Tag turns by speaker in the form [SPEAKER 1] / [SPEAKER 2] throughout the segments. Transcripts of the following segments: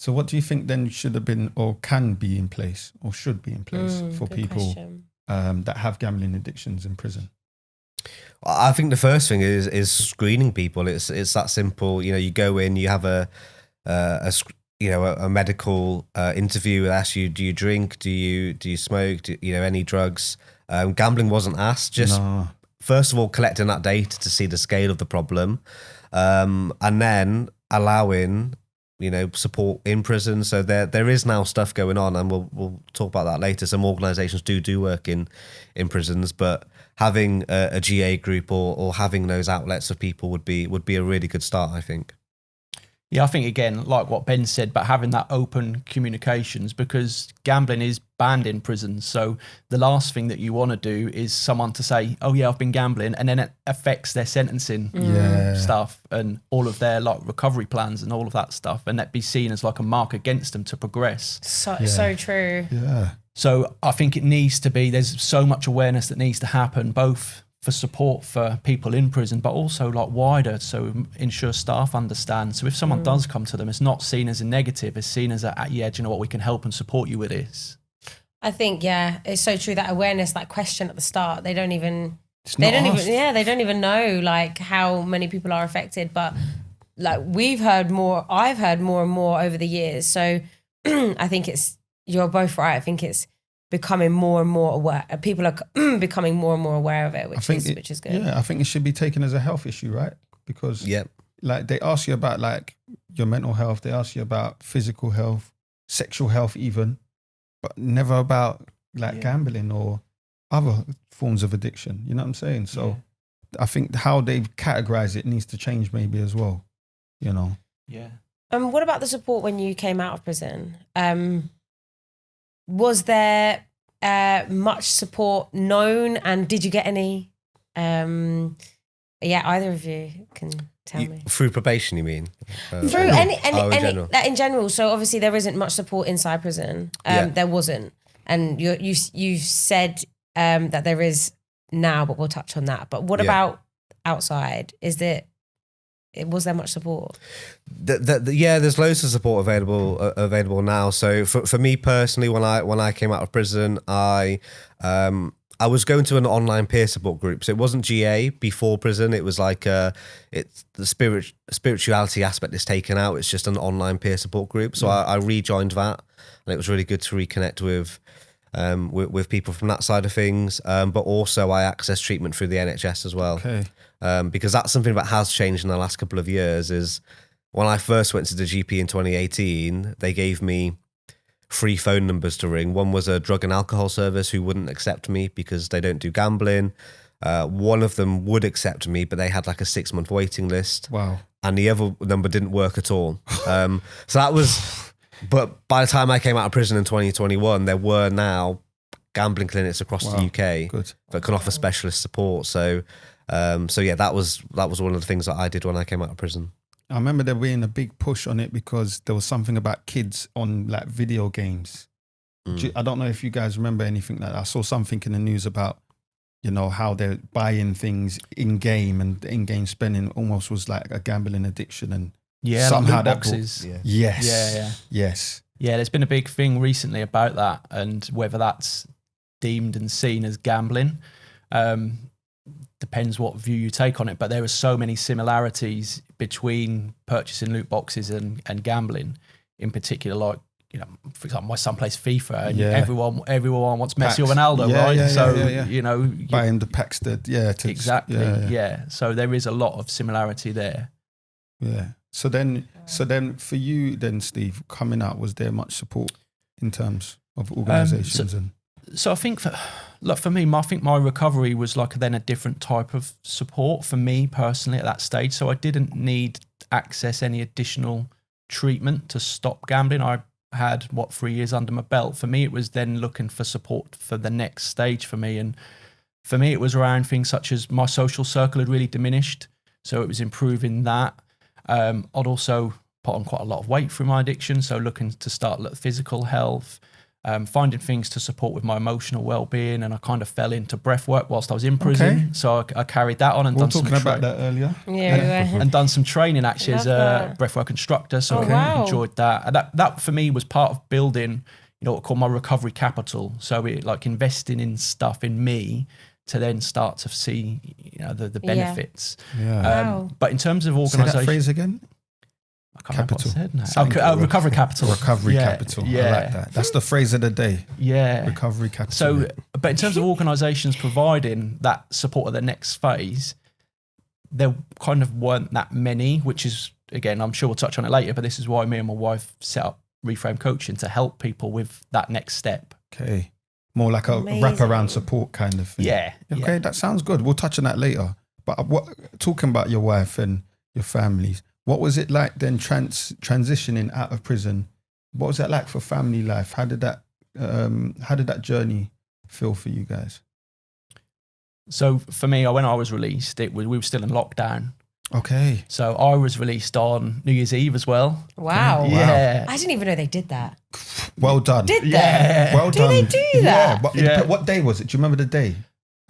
[SPEAKER 1] So what do you think then should have been or can be in place or should be in place for people that have gambling addictions in prison?
[SPEAKER 2] I think the first thing is screening people. It's that simple. You know, you go in, you have a medical interview. It asks you, do you drink? Do you smoke? Any drugs? Gambling wasn't asked. Just first of all, collecting that data to see the scale of the problem, and then allowing support in prison. So there is now stuff going on, and we'll talk about that later. Some organisations do work in prisons, but having a GA group or having those outlets of people would be a really good start, I think.
[SPEAKER 3] Yeah, I think, again, like what Ben said, but having that open communications, because gambling is banned in prisons. So the last thing that you want to do is someone to say, oh, yeah, I've been gambling, and then it affects their sentencing stuff and all of their recovery plans and all of that stuff, and that be seen as like a mark against them to progress.
[SPEAKER 4] So true.
[SPEAKER 1] Yeah.
[SPEAKER 3] So I think it needs to be, there's so much awareness that needs to happen, both for support for people in prison, but also wider, so ensure staff understand. So if someone does come to them, it's not seen as a negative, it's seen as do you know what, we can help and support you with this.
[SPEAKER 4] I think, it's so true, that awareness, that question at the start, they don't even know how many people are affected, but I've heard more and more over the years. So I think you're both right. I think it's becoming more and more aware. People are becoming more and more aware of it, which is good.
[SPEAKER 1] Yeah, I think it should be taken as a health issue, right? Because they ask you about your mental health, they ask you about physical health, sexual health even, but never about gambling or other forms of addiction. You know what I'm saying? So I think how they've categorized it needs to change maybe as well,
[SPEAKER 3] Yeah.
[SPEAKER 4] What about the support when you came out of prison? Was there much support known, and did you get any? Either of you can tell me.
[SPEAKER 2] Through probation, you mean?
[SPEAKER 4] Through in general. So obviously there isn't much support inside prison. There wasn't, and you said that there is now, but we'll touch on that. But what about outside? Was there much support?
[SPEAKER 2] There's loads of support available now. So for me personally, when I came out of prison, I was going to an online peer support group. So it wasn't GA before prison. It was it's the spirituality aspect is taken out. It's just an online peer support group. So I rejoined that, and it was really good to reconnect with people from that side of things. But also I accessed treatment through the NHS as well.
[SPEAKER 1] Okay.
[SPEAKER 2] Because that's something that has changed in the last couple of years. Is when I first went to the GP in 2018, they gave me 3 phone numbers to ring. One was a drug and alcohol service who wouldn't accept me because they don't do gambling. One of them would accept me, but they had a 6-month waiting list.
[SPEAKER 1] Wow.
[SPEAKER 2] And the other number didn't work at all. So that was, but by the time I came out of prison in 2021, there were now gambling clinics across the UK that can offer specialist support. So that was one of the things that I did when I came out of prison.
[SPEAKER 1] I remember there being a big push on it because there was something about kids on video games. I don't know if you guys remember anything like that. I saw something in the news about, how they're buying things in game, and the in-game spending almost was like a gambling addiction, and somehow
[SPEAKER 3] loot boxes.
[SPEAKER 1] Yes.
[SPEAKER 3] Yeah, there's been a big thing recently about that, and whether that's deemed and seen as gambling. Depends what view you take on it, but there are so many similarities between purchasing loot boxes and gambling, in particular. For example, my son plays FIFA, and everyone wants Messi or Ronaldo, right?
[SPEAKER 1] Buying the packs
[SPEAKER 3] exactly. So there is a lot of similarity there.
[SPEAKER 1] Yeah. So then for you, then Steve, coming out, was there much support in terms of organisations
[SPEAKER 3] So I think for me, I think my recovery was then a different type of support for me personally at that stage. So I didn't need access any additional treatment to stop gambling. I had 3 years under my belt. For me, it was then looking for support for the next stage for me. And for me, it was around things such as my social circle had really diminished. So it was improving that. I'd also put on quite a lot of weight through my addiction. So looking to start physical health. finding things to support with my emotional well-being, and I kind of fell into breath work whilst I was in prison. Okay. So I carried that on and done some.
[SPEAKER 1] We were talking about that earlier.
[SPEAKER 4] Yeah,
[SPEAKER 3] and done some training actually as a breathwork instructor. So I enjoyed that. And that for me was part of building, what I call my recovery capital. So it like investing in stuff in me to then start to see the benefits.
[SPEAKER 1] Yeah.
[SPEAKER 3] But in terms of organisation,
[SPEAKER 1] say that phrase again.
[SPEAKER 3] I can't remember what I said now. Recovery capital.
[SPEAKER 1] Recovery capital. Yeah. I like that. That's the phrase of the day.
[SPEAKER 3] Yeah.
[SPEAKER 1] Recovery capital.
[SPEAKER 3] So, but in terms of organisations providing that support of the next phase, there kind of weren't that many, which is, again, I'm sure we'll touch on it later, but this is why me and my wife set up Reframe Coaching to help people with that next step.
[SPEAKER 1] Okay. More like a wraparound support kind of thing.
[SPEAKER 3] Yeah.
[SPEAKER 1] Okay, that sounds good. We'll touch on that later. But talking about your wife and your families, what was it like then transitioning out of prison? What was that like for family life? How did that journey feel for you guys?
[SPEAKER 3] So for me, when I was released, we were still in lockdown.
[SPEAKER 1] Okay.
[SPEAKER 3] So I was released on New Year's Eve as well.
[SPEAKER 4] Wow.
[SPEAKER 3] Yeah.
[SPEAKER 4] I didn't even know they did that.
[SPEAKER 1] Well done.
[SPEAKER 4] Did they?
[SPEAKER 1] Yeah. Well done.
[SPEAKER 4] Do they do that?
[SPEAKER 1] What day was it? Do you remember the day?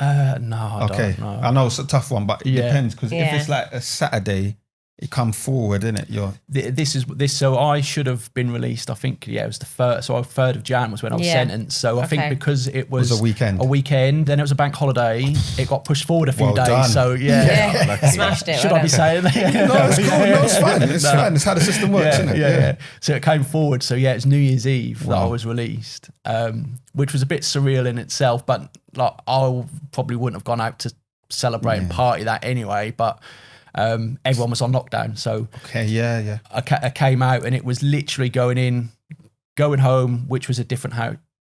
[SPEAKER 3] No, I don't know.
[SPEAKER 1] I know it's a tough one, but it depends, because if it's like a Saturday, it come forward, innit?
[SPEAKER 3] So I should have been released, I think, it was the 3rd. So 3rd of Jan was when I was sentenced. So I think because it was
[SPEAKER 1] a weekend,
[SPEAKER 3] then it was a bank holiday, it got pushed forward a few days.
[SPEAKER 1] Done.
[SPEAKER 3] So
[SPEAKER 4] smashed it.
[SPEAKER 3] Should I be saying that?
[SPEAKER 1] No, it's cool. No, it's fine. It's fine. It's how the system works, isn't it?
[SPEAKER 3] Yeah. So it came forward. So it's New Year's Eve that I was released, which was a bit surreal in itself. But like, I probably wouldn't have gone out to celebrate and party that anyway. But everyone was on lockdown, so I came out, and it was literally going home, which was a different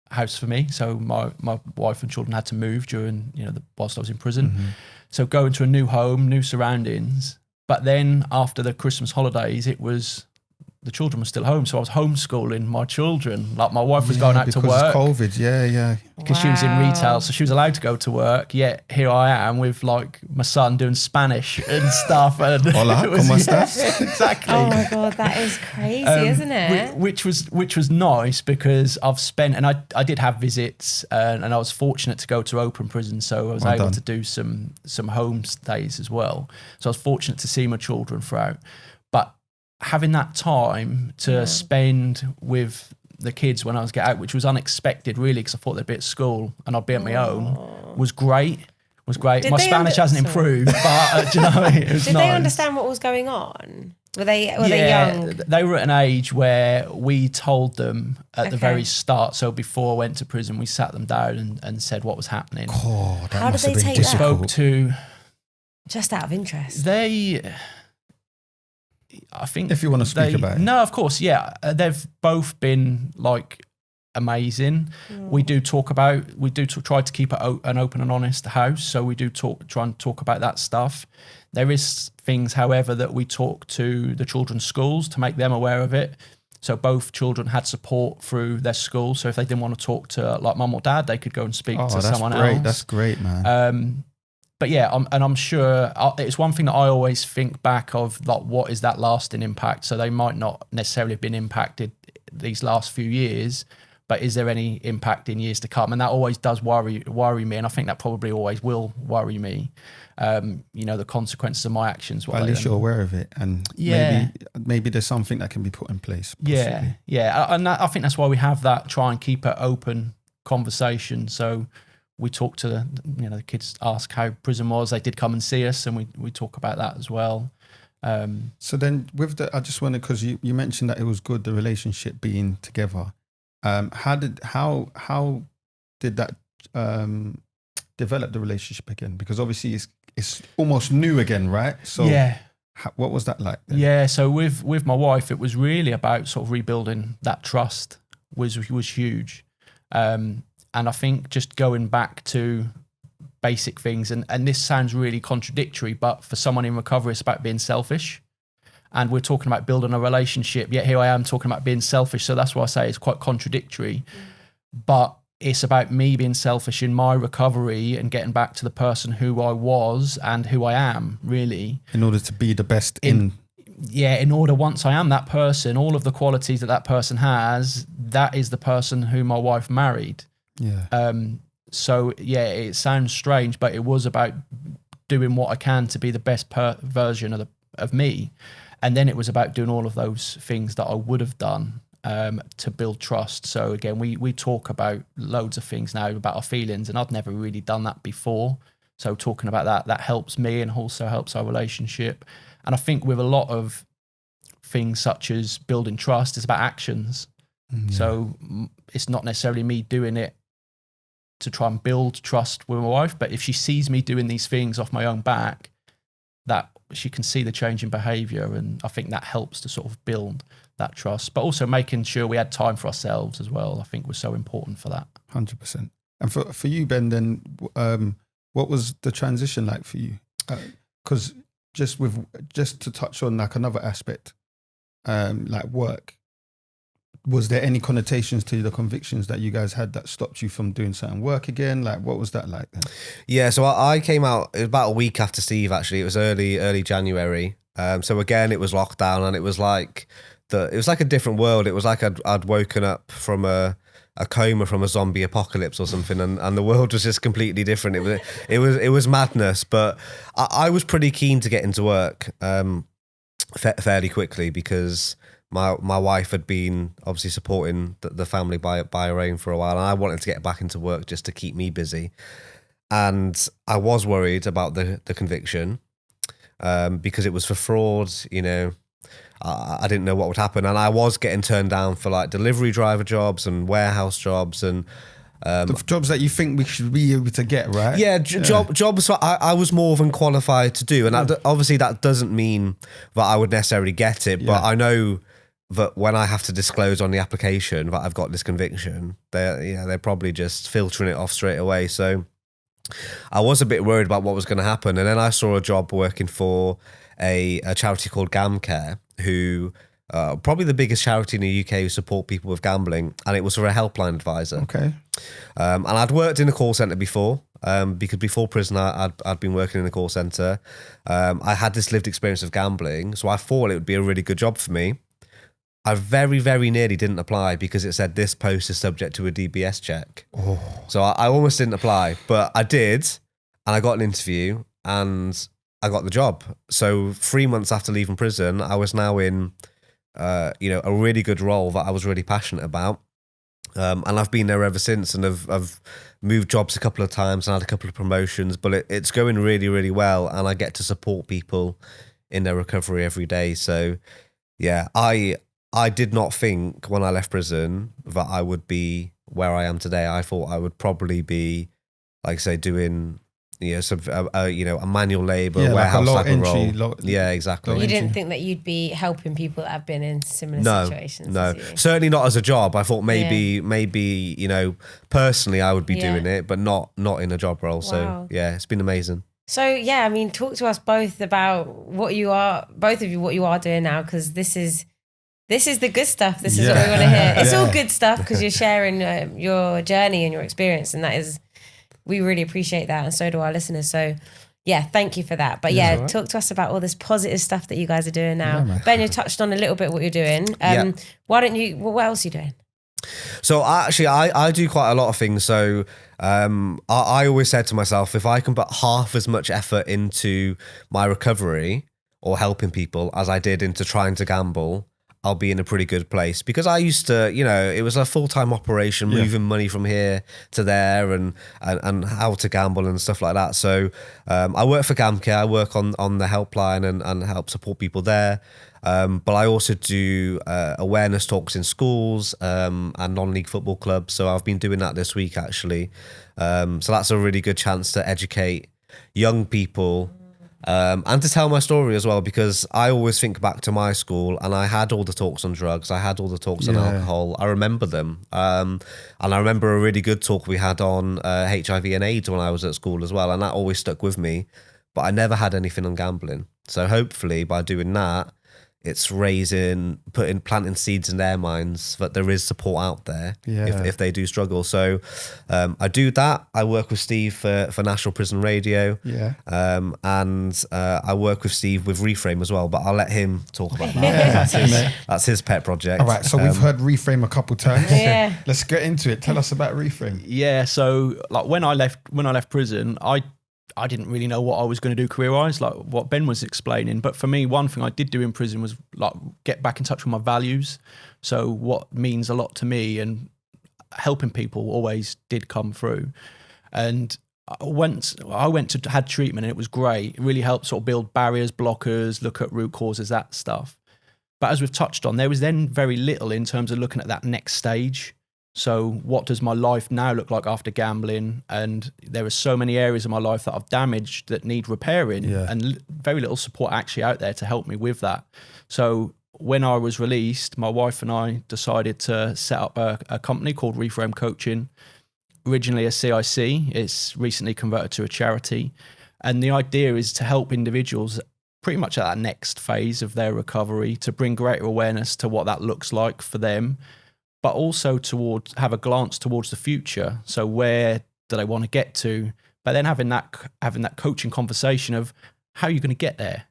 [SPEAKER 3] house for me. So my wife and children had to move during whilst I was in prison. Mm-hmm. So going to a new home, new surroundings. But then after the Christmas holidays, the children were still home, so I was homeschooling my children. Like my wife was going out to work.
[SPEAKER 1] Because COVID,
[SPEAKER 3] because she was in retail, so she was allowed to go to work. Yet here I am with like my son doing Spanish and stuff. And
[SPEAKER 1] hola, ¿cómo estás?
[SPEAKER 3] Exactly.
[SPEAKER 4] Oh my god, that is crazy, isn't it?
[SPEAKER 3] Which was nice, because I've spent, and I did have visits, and I was fortunate to go to open prison, so I was able to do some home stays as well. So I was fortunate to see my children throughout, but having that time to spend with the kids when I was out, which was unexpected really, because I thought they'd be at school and I'd be at my own, was great. My Spanish hasn't improved, but do you know, it was
[SPEAKER 4] Did
[SPEAKER 3] nice.
[SPEAKER 4] they understand what was going on? Were they young?
[SPEAKER 3] They were at an age where we told them at the very start. So before I went to prison, we sat them down and said what was happening.
[SPEAKER 1] Oh, that
[SPEAKER 4] How
[SPEAKER 1] must
[SPEAKER 4] did
[SPEAKER 1] have
[SPEAKER 4] they
[SPEAKER 1] been
[SPEAKER 4] take that?
[SPEAKER 1] difficult.
[SPEAKER 3] Spoke to...
[SPEAKER 4] Just out of interest.
[SPEAKER 3] I think
[SPEAKER 1] if you want to speak about it.
[SPEAKER 3] No, of course, they've both been like amazing. We do try to keep an open and honest house, so we do try and talk about that stuff. There is things, however, that we talk to the children's schools to make them aware of it. So both children had support through their school. So if they didn't want to talk to like mum or dad, they could go and speak to someone else.
[SPEAKER 1] That's great, man.
[SPEAKER 3] But I'm sure it's one thing that I always think back of, like, what is that lasting impact? So they might not necessarily have been impacted these last few years, but is there any impact in years to come? And that always does worry me, and I think that probably always will worry me. The consequences of my actions.
[SPEAKER 1] At least you're aware of it, and maybe there's something that can be put in place. Possibly.
[SPEAKER 3] And I think that's why we have that. Try and keep an open conversation. So we talk to the kids, ask how prison was. They did come and see us, and we talk about that as well.
[SPEAKER 1] So then, I just wonder, because you mentioned that it was good, the relationship being together. How did that develop the relationship again? Because obviously it's almost new again, right? So what was that like then?
[SPEAKER 3] Yeah, so with my wife, it was really about sort of rebuilding that trust was huge. And I think just going back to basic things, and this sounds really contradictory, but for someone in recovery, it's about being selfish. And we're talking about building a relationship, yet here I am talking about being selfish. So that's why I say it's quite contradictory. But it's about me being selfish in my recovery and getting back to the person who I was and who I am, really.
[SPEAKER 1] In order to be the best in order,
[SPEAKER 3] once I am that person, all of the qualities that person has, that is the person who my wife married.
[SPEAKER 1] Yeah.
[SPEAKER 3] So yeah, it sounds strange, but it was about doing what I can to be the best version of me. And then it was about doing all of those things that I would have done to build trust. So again, we talk about loads of things now about our feelings, and I'd never really done that before. So talking about that helps me and also helps our relationship. And I think with a lot of things such as building trust, it's about actions. Yeah. So it's not necessarily me doing it to try and build trust with my wife, but if she sees me doing these things off my own back, that she can see the change in behavior, and I think that helps to sort of build that trust. But also making sure we had time for ourselves as well, I think was so important for that.
[SPEAKER 1] 100%. And for you, Ben, then what was the transition like for you? Because just to touch on like another aspect, like work, was there any connotations to the convictions that you guys had that stopped you from doing certain work again? Like, what was that like then?
[SPEAKER 2] Yeah, so I came out, it was about a week after Steve, actually. It was early January. So again, it was lockdown, and it was like a different world. It was like I'd woken up from a coma from a zombie apocalypse or something, and the world was just completely different. It was madness, but I was pretty keen to get into work fairly quickly, because my wife had been obviously supporting the family by her own for a while, and I wanted to get back into work just to keep me busy. And I was worried about the conviction because it was for fraud, you know. I didn't know what would happen, and I was getting turned down for like delivery driver jobs and warehouse jobs and
[SPEAKER 1] the jobs that you think we should be able to get, right?
[SPEAKER 2] Yeah, jobs I was more than qualified to do, and obviously that doesn't mean that I would necessarily get it, but I know that when I have to disclose on the application that I've got this conviction, they're probably just filtering it off straight away. So I was a bit worried about what was going to happen, and then I saw a job working for a charity called GamCare, who probably the biggest charity in the UK who support people with gambling, and it was for a helpline advisor.
[SPEAKER 1] Okay.
[SPEAKER 2] And I'd worked in a call centre before, because before prison I'd been working in a call centre. I had this lived experience of gambling, so I thought it would be a really good job for me. I very, very nearly didn't apply because it said this post is subject to a DBS check. Oh. So I almost didn't apply, but I did, and I got an interview, and I got the job. So 3 months after leaving prison, I was now in, a really good role that I was really passionate about. And I've been there ever since, and I've moved jobs a couple of times and had a couple of promotions, but it's going really, really well. And I get to support people in their recovery every day. So yeah, I did not think when I left prison that I would be where I am today. I thought I would probably be, like I say, doing a manual labour, warehouse
[SPEAKER 1] like
[SPEAKER 2] type of role. Yeah, exactly.
[SPEAKER 4] You didn't think that you'd be helping people that have been in similar situations?
[SPEAKER 2] No, certainly not as a job. I thought maybe personally I would be doing it, but not in a job role. Wow. So yeah, it's been amazing.
[SPEAKER 4] So yeah, I mean, talk to us both about what you are doing now, because this is the good stuff. This is what we want to hear. It's all good stuff because you're sharing your journey and your experience, and we really appreciate that, and so do our listeners. So yeah, thank you for that. But talk to us about all this positive stuff that you guys are doing now. Yeah, Ben, you touched on a little bit what you're doing. Why don't you, what else are you doing?
[SPEAKER 2] So actually, I do quite a lot of things. So I always said to myself, if I can put half as much effort into my recovery or helping people as I did into trying to gamble, I'll be in a pretty good place. Because I used to, it was a full-time operation, moving money from here to there and how to gamble and stuff like that. So I work for GamCare. I work on the helpline and help support people there. But I also do awareness talks in schools and non-league football clubs. So I've been doing that this week, actually. So that's a really good chance to educate young people and to tell my story as well, because I always think back to my school and I had all the talks on drugs. I had all the talks on alcohol. I remember them. And I remember a really good talk we had on HIV and AIDS when I was at school as well. And that always stuck with me. But I never had anything on gambling. So hopefully by doing that, it's planting seeds in their minds that there is support out there if they do struggle. So I do that. I work with Steve for National Prison Radio.
[SPEAKER 1] Yeah.
[SPEAKER 2] And I work with Steve with Reframe as well, but I'll let him talk about that. That's his pet project.
[SPEAKER 1] All right, so we've heard Reframe a couple times.
[SPEAKER 4] Yeah.
[SPEAKER 1] Let's get into it. Tell us about Reframe.
[SPEAKER 3] Yeah, so like when I left prison, I didn't really know what I was going to do career-wise, like what Ben was explaining. But for me, one thing I did do in prison was like get back in touch with my values. So what means a lot to me, and helping people always did come through. And once I had treatment, and it was great. It really helped sort of build barriers, blockers, look at root causes, that stuff. But as we've touched on, there was then very little in terms of looking at that next stage. So what does my life now look like after gambling? And there are so many areas of my life that I've damaged that need repairing, and very little support actually out there to help me with that. So when I was released, my wife and I decided to set up a company called Reframe Coaching, originally a CIC. It's recently converted to a charity. And the idea is to help individuals pretty much at that next phase of their recovery, to bring greater awareness to what that looks like for them, but also have a glance towards the future. So where do they want to get to? But then having that coaching conversation of how are you going to get there,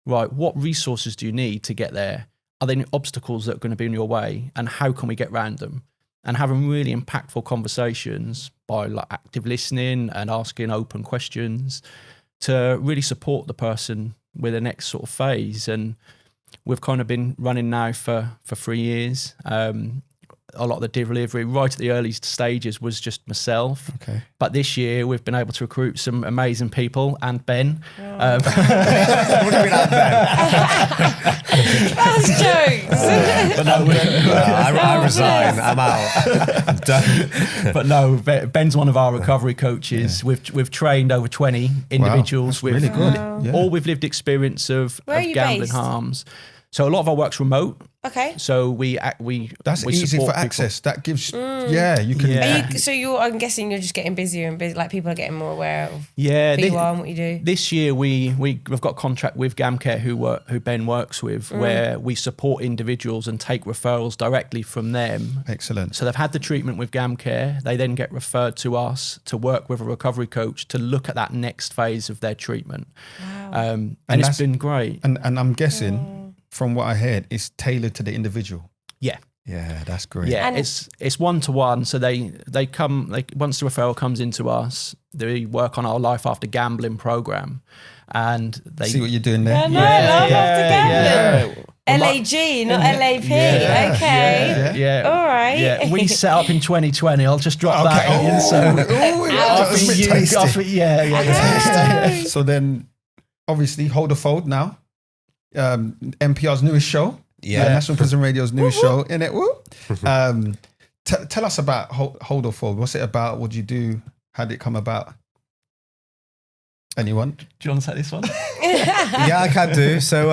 [SPEAKER 3] right? What resources do you need to get there? Are there any obstacles that are going to be in your way? And how can we get around them? And having really impactful conversations by like active listening and asking open questions to really support the person with the next sort of phase. And we've kind of been running now for 3 years. A lot of the delivery right at the early stages was just myself.
[SPEAKER 1] Okay.
[SPEAKER 3] But this year we've been able to recruit some amazing people, and Ben.
[SPEAKER 2] What do you mean, and Ben?
[SPEAKER 4] That's jokes.
[SPEAKER 3] But no,
[SPEAKER 2] I resign. I'm out. I'm done.
[SPEAKER 3] But no, Ben's one of our recovery coaches.
[SPEAKER 1] Yeah.
[SPEAKER 3] We've trained over 20 individuals
[SPEAKER 1] Wow,
[SPEAKER 3] with
[SPEAKER 1] really good.
[SPEAKER 4] Wow.
[SPEAKER 3] all with lived experience of gambling
[SPEAKER 4] based?
[SPEAKER 3] harms. So a lot of our work's remote.
[SPEAKER 4] Okay.
[SPEAKER 3] So
[SPEAKER 1] That's
[SPEAKER 3] we
[SPEAKER 1] easy
[SPEAKER 3] support
[SPEAKER 1] for access.
[SPEAKER 3] people.
[SPEAKER 1] That gives you can.
[SPEAKER 3] Yeah.
[SPEAKER 4] I'm guessing you're just getting busier and busy. Like people are getting more aware of who
[SPEAKER 3] you
[SPEAKER 4] are and what you do.
[SPEAKER 3] This year we've got a contract with GamCare who Ben works with, where we support individuals and take referrals directly from them.
[SPEAKER 1] Excellent.
[SPEAKER 3] So they've had the treatment with GamCare. They then get referred to us to work with a recovery coach to look at that next phase of their treatment.
[SPEAKER 4] Wow.
[SPEAKER 3] And it's been great.
[SPEAKER 1] And I'm guessing from what I heard, it's tailored to the individual.
[SPEAKER 3] Yeah.
[SPEAKER 1] Yeah, that's great.
[SPEAKER 3] Yeah, it's 1-to-1. So they come, once the referral comes into us, they work on our Life After Gambling program, and they
[SPEAKER 1] See what you're doing there?
[SPEAKER 4] Life After Gambling. LAG, not LAP.
[SPEAKER 1] Yeah.
[SPEAKER 4] Okay.
[SPEAKER 3] Yeah.
[SPEAKER 4] All right.
[SPEAKER 3] Yeah, we set up in 2020. I'll just drop that in. So
[SPEAKER 1] So then, obviously, Hold or Fold now. NPR's newest show. National Prison Radio's newest show. In it. Tell us about Hold or Fold. What's it about? What do you do? How did it come about? Anyone?
[SPEAKER 3] Do you want to take this one?
[SPEAKER 2] Yeah, I can do. So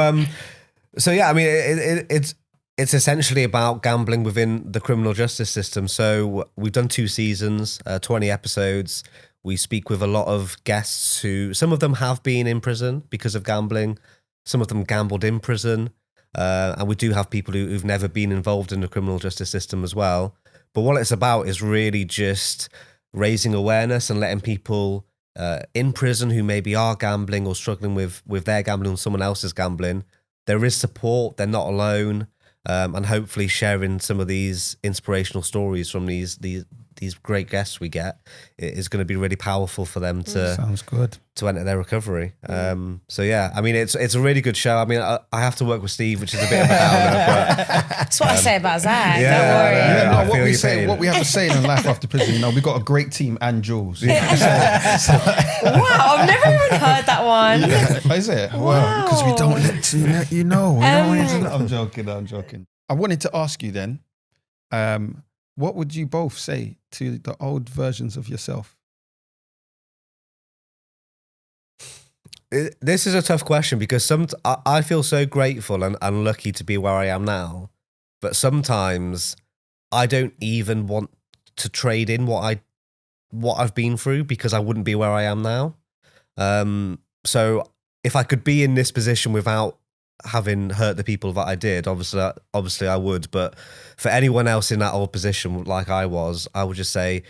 [SPEAKER 2] yeah, I mean, it's essentially about gambling within the criminal justice system. So we've done 2 seasons, 20 episodes. We speak with a lot of guests who, some of them have been in prison because of gambling. Some of them gambled in prison. And we do have people who've never been involved in the criminal justice system as well. But what it's about is really just raising awareness and letting people in prison who maybe are gambling or struggling with their gambling or someone else's gambling, there is support, they're not alone, and hopefully sharing some of these inspirational stories from these great guests we get is going to be really powerful for them to
[SPEAKER 1] Sounds good.
[SPEAKER 2] to enter their recovery. So yeah, I mean, it's a really good show. I mean, I have to work with Steve, which is a bit of a downer, but
[SPEAKER 4] That's what I say about Zach.
[SPEAKER 2] yeah,
[SPEAKER 4] Don't worry.
[SPEAKER 2] yeah. I feel
[SPEAKER 1] what we
[SPEAKER 2] your
[SPEAKER 1] say,
[SPEAKER 2] pain.
[SPEAKER 1] what we have a saying in Life After Prison, we've got a great team and Jules.
[SPEAKER 4] Wow, I've never even heard that one.
[SPEAKER 1] Is it? Well, because we don't let you know. We don't want you to know. I'm joking. I wanted to ask you then, what would you both say to the old versions of yourself?
[SPEAKER 2] This is a tough question because I feel so grateful and lucky to be where I am now, but sometimes I don't even want to trade in what I've been through because I wouldn't be where I am now. So if I could be in this position without having hurt the people that I did, obviously I would. But for anyone else in that old position, like I was, I would just say,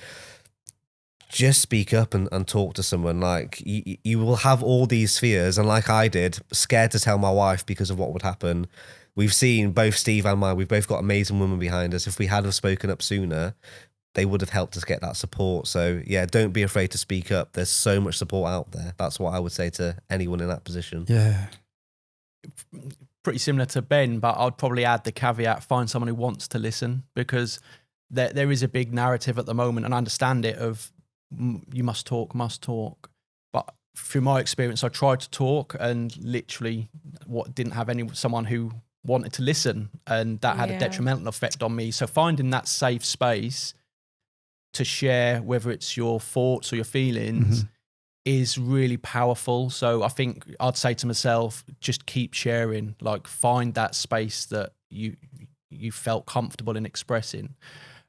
[SPEAKER 2] just speak up and talk to someone. Like you will have all these fears, and like I did, scared to tell my wife because of what would happen. We've seen both Steve and I, we've both got amazing women behind us. If we had have spoken up sooner, they would have helped us get that support. So yeah, don't be afraid to speak up. There's so much support out there. That's what I would say to anyone in that position.
[SPEAKER 1] Yeah.
[SPEAKER 3] Pretty similar to Ben, but I'd probably add the caveat, find someone who wants to listen, because there is a big narrative at the moment, and I understand it, of you must talk. But through my experience, I tried to talk and literally didn't have someone who wanted to listen, and that had a detrimental effect on me. So finding that safe space to share, whether it's your thoughts or your feelings, is really powerful. So I think I'd say to myself, just keep sharing, like find that space that you felt comfortable in expressing.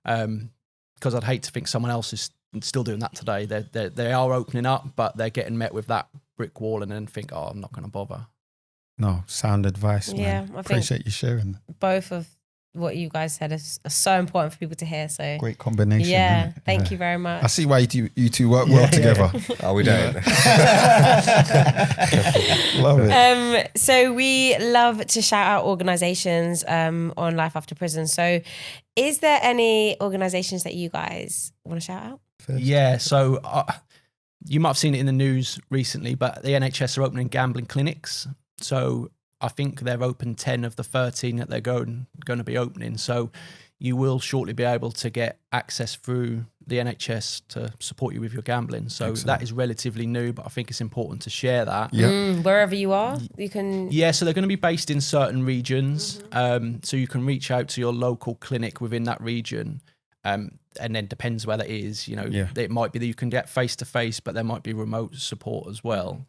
[SPEAKER 3] Because I'd hate to think someone else is still doing that today. They are opening up, but they're getting met with that brick wall and then think, oh, I'm not going to bother.
[SPEAKER 1] No, sound advice, man.
[SPEAKER 4] Yeah, I
[SPEAKER 1] appreciate you sharing.
[SPEAKER 4] Both of what you guys said is so important for people to hear. So
[SPEAKER 1] great combination.
[SPEAKER 4] Yeah, thank you very much.
[SPEAKER 1] I see why you two work well together.
[SPEAKER 2] Oh, we don't.
[SPEAKER 1] Love it.
[SPEAKER 4] So we love to shout out organisations on Life After Prison. So is there any organisations that you guys want to shout out?
[SPEAKER 3] Yeah, so you might have seen it in the news recently, but the NHS are opening gambling clinics. So I think they've opened 10 of the 13 that they're going to be opening. So you will shortly be able to get access through the NHS to support you with your gambling. So that is relatively new, but I think it's important to share that.
[SPEAKER 4] Wherever you are, you can...
[SPEAKER 3] Yeah, so they're going to be based in certain regions. So you can reach out to your local clinic within that region. And then depends where that is. It might be that you can get face-to-face, but there might be remote support as well.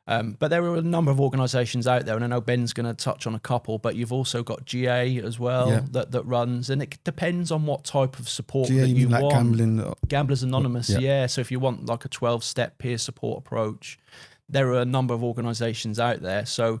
[SPEAKER 3] But there are a number of organisations out there, and I know Ben's going to touch on a couple, but you've also got GA as well that runs, and it depends on what type of support
[SPEAKER 1] GA,
[SPEAKER 3] that you
[SPEAKER 1] like
[SPEAKER 3] want. Gamblers Anonymous, So if you want like a 12-step peer support approach, there are a number of organisations out there. So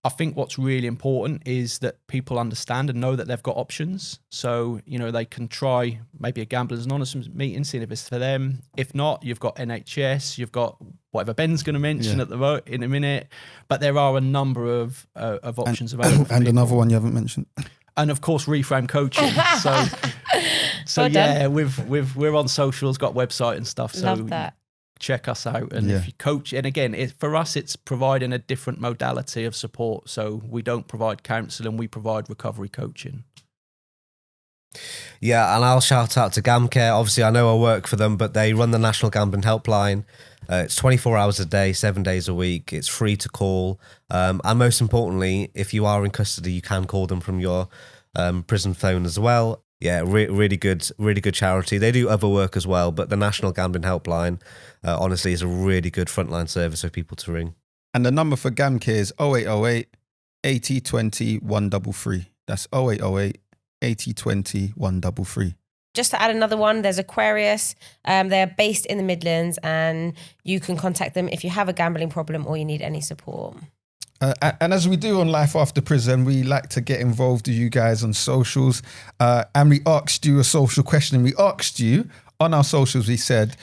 [SPEAKER 3] I think what's really important is that people understand and know that they've got options. So, they can try maybe a Gamblers Anonymous meeting, seeing if it's for them. If not, you've got NHS, you've got whatever Ben's going to mention in a minute. But there are a number of options available.
[SPEAKER 1] And another one you haven't mentioned.
[SPEAKER 3] And of course, Reframe Coaching. So yeah, we're on socials, got website and stuff. So
[SPEAKER 4] love that.
[SPEAKER 3] Check us out, and if you coach, and again, for us, it's providing a different modality of support. So we don't provide counselling, we provide recovery coaching.
[SPEAKER 2] Yeah, and I'll shout out to GamCare. Obviously, I know I work for them, but they run the National Gambling Helpline. It's 24 hours a day, 7 days a week. It's free to call. And most importantly, if you are in custody, you can call them from your prison phone as well. Yeah, really good charity. They do other work as well, but the National Gambling Helpline, honestly, is a really good frontline service for people to ring.
[SPEAKER 1] And the number for GamCare is 0808 8020 133. That's 0808 8020 133.
[SPEAKER 4] Just to add another one, there's Aquarius. They're based in the Midlands, and you can contact them if you have a gambling problem or you need any support.
[SPEAKER 1] And as we do on Life After Prison, we like to get involved with you guys on socials. And we asked you a social question. We asked you on our socials, we said,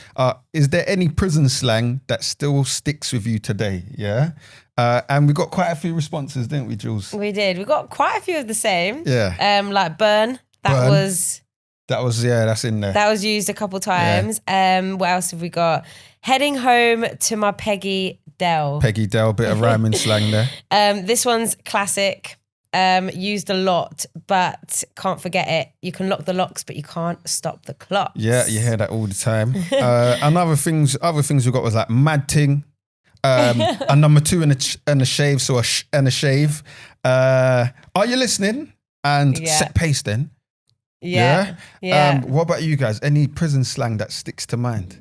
[SPEAKER 1] is there any prison slang that still sticks with you today? Yeah. And we got quite a few responses, didn't we, Jules?
[SPEAKER 4] We did. We got quite a few of the same.
[SPEAKER 1] Yeah.
[SPEAKER 4] Like burn. That's in there. That was used a couple times. Yeah. What else have we got? Heading home to my Peggy Dell, bit of rhyming slang there. This one's classic, used a lot, but can't forget it. You can lock the locks, but you can't stop the clocks. Yeah, you hear that all the time. And other things we got was like mad ting, a number 2 and a shave, so and a shave. Are you listening? And set pace then. Yeah. What about you guys? Any prison slang that sticks to mind?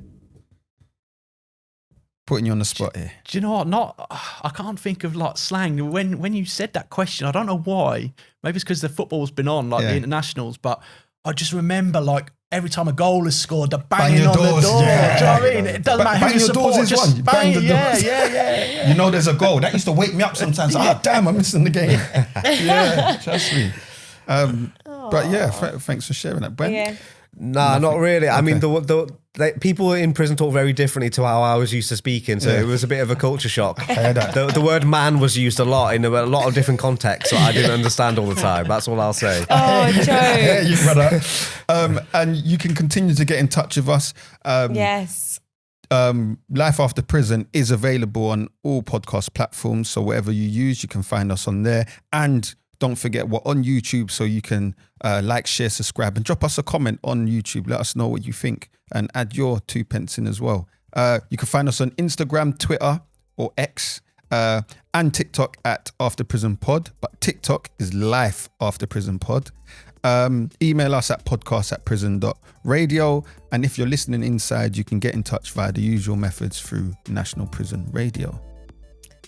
[SPEAKER 4] Putting you on the spot here.
[SPEAKER 3] Do you know what? I can't think of like slang. When you said that question, I don't know why. Maybe it's because the football's been on, like the internationals, but I just remember like every time a goal is scored, they're banging on
[SPEAKER 1] doors,
[SPEAKER 3] the door.
[SPEAKER 1] yeah.
[SPEAKER 3] Do you know what I mean? It doesn't matter who
[SPEAKER 1] bang
[SPEAKER 3] you
[SPEAKER 1] your
[SPEAKER 3] support.
[SPEAKER 1] doors is
[SPEAKER 3] Just
[SPEAKER 1] one. You bang the doors.
[SPEAKER 3] Yeah.
[SPEAKER 1] You know there's a goal. That used to wake me up sometimes. Damn, I'm missing the game. Yeah, trust me. But yeah, thanks for sharing that, Ben.
[SPEAKER 4] Yeah.
[SPEAKER 2] Nah, not really. I mean, people in prison talk very differently to how I was used to speaking, so it was a bit of a culture shock. The word man was used a lot in a lot of different contexts, so I didn't understand all the time. That's all I'll say.
[SPEAKER 4] Oh, Joe.
[SPEAKER 1] Yeah, you brother. And you can continue to get in touch with us.
[SPEAKER 4] Yes.
[SPEAKER 1] Life After Prison is available on all podcast platforms, so whatever you use, you can find us on there. And don't forget, we're on YouTube, so you can like, share, subscribe, and drop us a comment on YouTube. Let us know what you think and add your 2 pence in as well. You can find us on Instagram, Twitter, or X, and TikTok at After Prison Pod. But TikTok is Life After Prison Pod. Email us at podcast@prison.radio. And if you're listening inside, you can get in touch via the usual methods through National Prison Radio.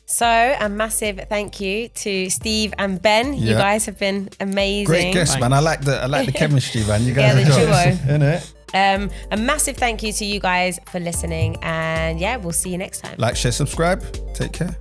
[SPEAKER 4] So a massive thank you to Steve and Ben. You guys have been amazing.
[SPEAKER 1] Great guests, man. I like the chemistry, man. You guys
[SPEAKER 4] the
[SPEAKER 1] are
[SPEAKER 4] duo.
[SPEAKER 1] innit?
[SPEAKER 4] A massive thank you to you guys for listening, and we'll see you next time.
[SPEAKER 1] Like, share, subscribe. Take care.